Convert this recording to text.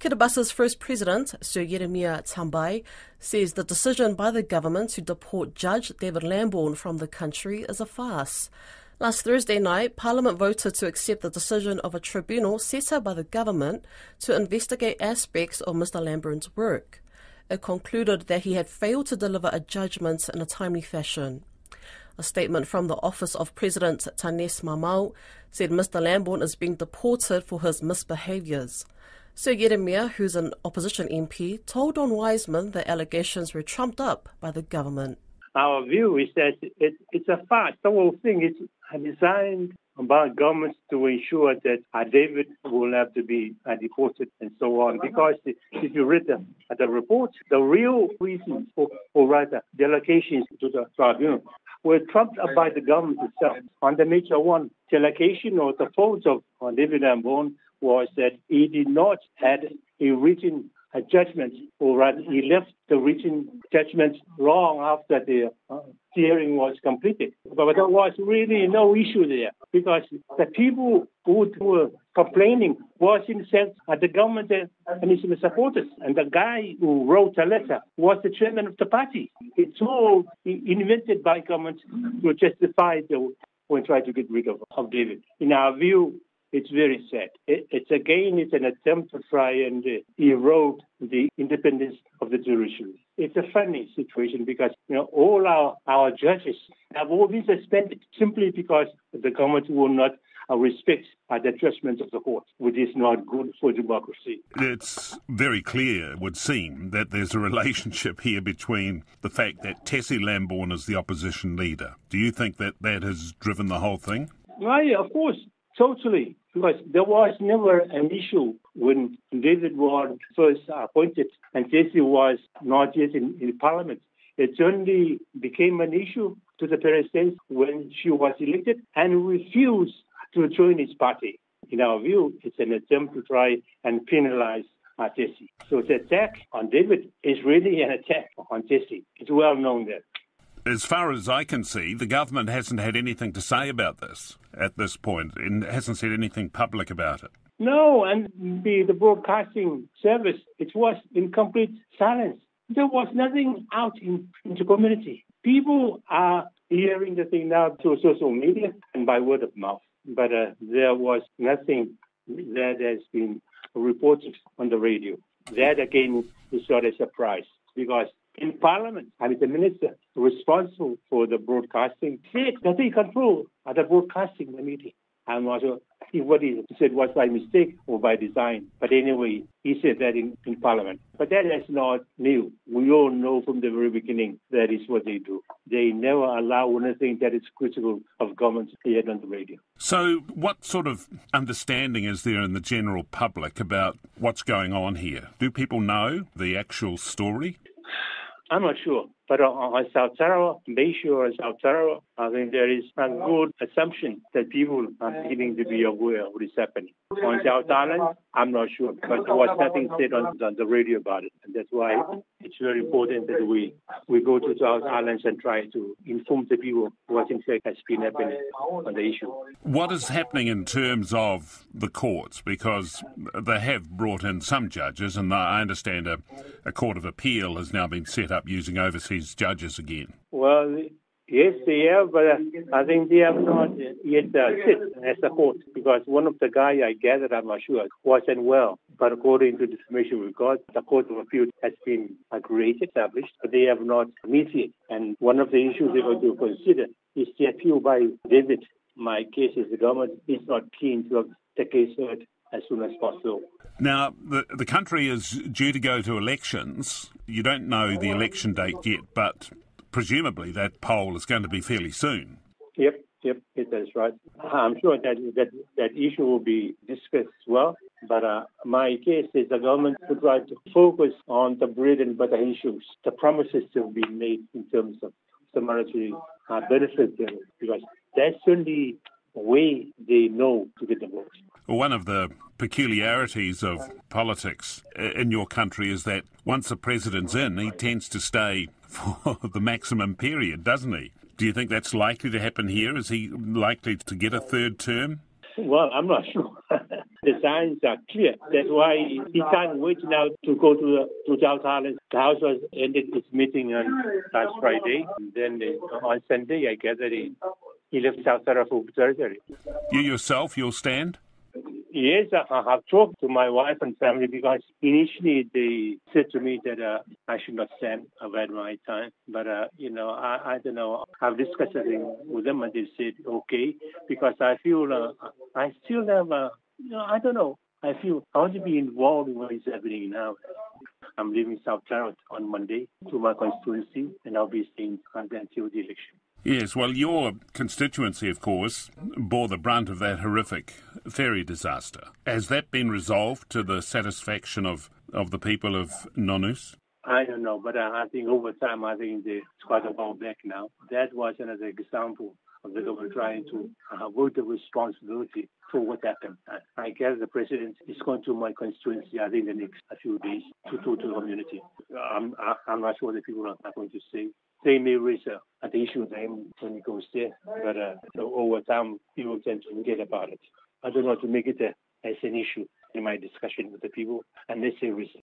Kiribati's first president, Sir Ieremia Tabai, says the decision by the government to deport Judge David Lambourne from the country is a farce. Last Thursday night, Parliament voted to accept the decision of a tribunal set up by the government to investigate aspects of Mr Lambourne's work. It concluded that he had failed to deliver a judgment in a timely fashion. A statement from the Office of President Tanes Mamau said Mr Lambourne is being deported for his misbehaviours. Sir Ieremia, who's an opposition MP, told Don Wiseman that allegations were trumped up by the government. Our view is that it's a farce. The whole thing is designed by governments to ensure that David will have to be deported and so on. Because if you read the report, the real reasons or rather the allocations to the tribunal were trumped up by the government itself. On the major one, the allocation or the fault of David Lambourne was that he did not have a written judgment, or rather he left the written judgment long after the hearing was completed. But there was really no issue there, because the people who were complaining was in sense the government and its supporters. And the guy who wrote the letter was the chairman of the party. It's all invented by government to justify when trying to get rid of David. In our view, it's very sad. It's an attempt to try and erode the independence of the judiciary. It's a funny situation because all our judges have all been suspended simply because the government will not respect the judgment of the court, which is not good for democracy. It's very clear, it would seem, that there's a relationship here between the fact that Tessie Lambourne is the opposition leader. Do you think that has driven the whole thing? Well, yeah, of course. Totally, because there was never an issue when David was first appointed and Tessie was not yet in Parliament. It only became an issue to the president when she was elected and refused to join his party. In our view, it's an attempt to try and penalize Tessie. So the attack on David is really an attack on Tessie. It's well known that. As far as I can see, the government hasn't had anything to say about this at this point and hasn't said anything public about it. No, and the broadcasting service, it was in complete silence. There was nothing out in the community. People are hearing the thing now through social media and by word of mouth. But there was nothing that has been reported on the radio. That, again, is not a surprise because in Parliament, the minister responsible for the broadcasting said that they control the broadcasting the meeting. I'm not sure if what he said was by mistake or by design. But anyway, he said that in Parliament. But that is not new. We all know from the very beginning that is what they do. They never allow anything that is critical of government heard on the radio. So what sort of understanding is there in the general public about what's going on here? Do people know the actual story? I'm not sure. But on South Sarawak, Bayshore and South Sarawak, I think there is a good assumption that people are beginning to be aware of what is happening. On South Island, I'm not sure because there was nothing said on the radio about it. And that's why it's very important that we go to South Islands and try to inform the people what in fact has been happening on the issue. What is happening in terms of the courts? Because they have brought in some judges, and I understand a court of appeal has now been set up using overseas judges again. Well, yes, they have, but I think they have not yet sit as a court because one of the guys I gathered, I'm not sure, wasn't well. But according to the information we got, the Court of Appeal has been created, established, but they have not met yet. And one of the issues they are going to consider is the appeal by David. My case is the government is not keen to have the case heard as soon as possible. Now, the country is due to go to elections. You don't know the election date yet, but presumably that poll is going to be fairly soon. Yep, that's right. I'm sure that issue will be discussed as well. But my case is the government should try to focus on the bread and butter issues, the promises to be made in terms of the monetary benefits, because that's only way they know to get the votes. Well, one of the peculiarities of politics in your country is that once the president's in, he tends to stay for the maximum period, doesn't he? Do you think that's likely to happen here? Is he likely to get a third term? Well, I'm not sure. The signs are clear. That's why he can't wait now to go to South Island. The House was ended its meeting on last Friday. And then on Sunday, I guess that he left South Africa for surgery. You yourself, you'll stand? Yes, I have talked to my wife and family because initially they said to me that I should not stand at my time. But, I don't know. I've discussed it with them and they said, okay, because I feel I still have, I don't know. I feel I want to be involved in what is happening now. I'm leaving South Carolina on Monday to my constituency and I'll be staying until the election. Yes, well, your constituency, of course, bore the brunt of that horrific ferry disaster. Has that been resolved to the satisfaction of the people of Nonus? I don't know, but I think over time, it's quite a while back now. That was another example of the government trying to avoid the responsibility for what happened. I guess the president is going to my constituency, I think, the next few days to talk to the community. I'm not sure what the people are going to say. They may raise an issue with him when he goes there, but over time, people tend to forget about it. I don't want to make it as an issue in my discussion with the people, unless they raise it.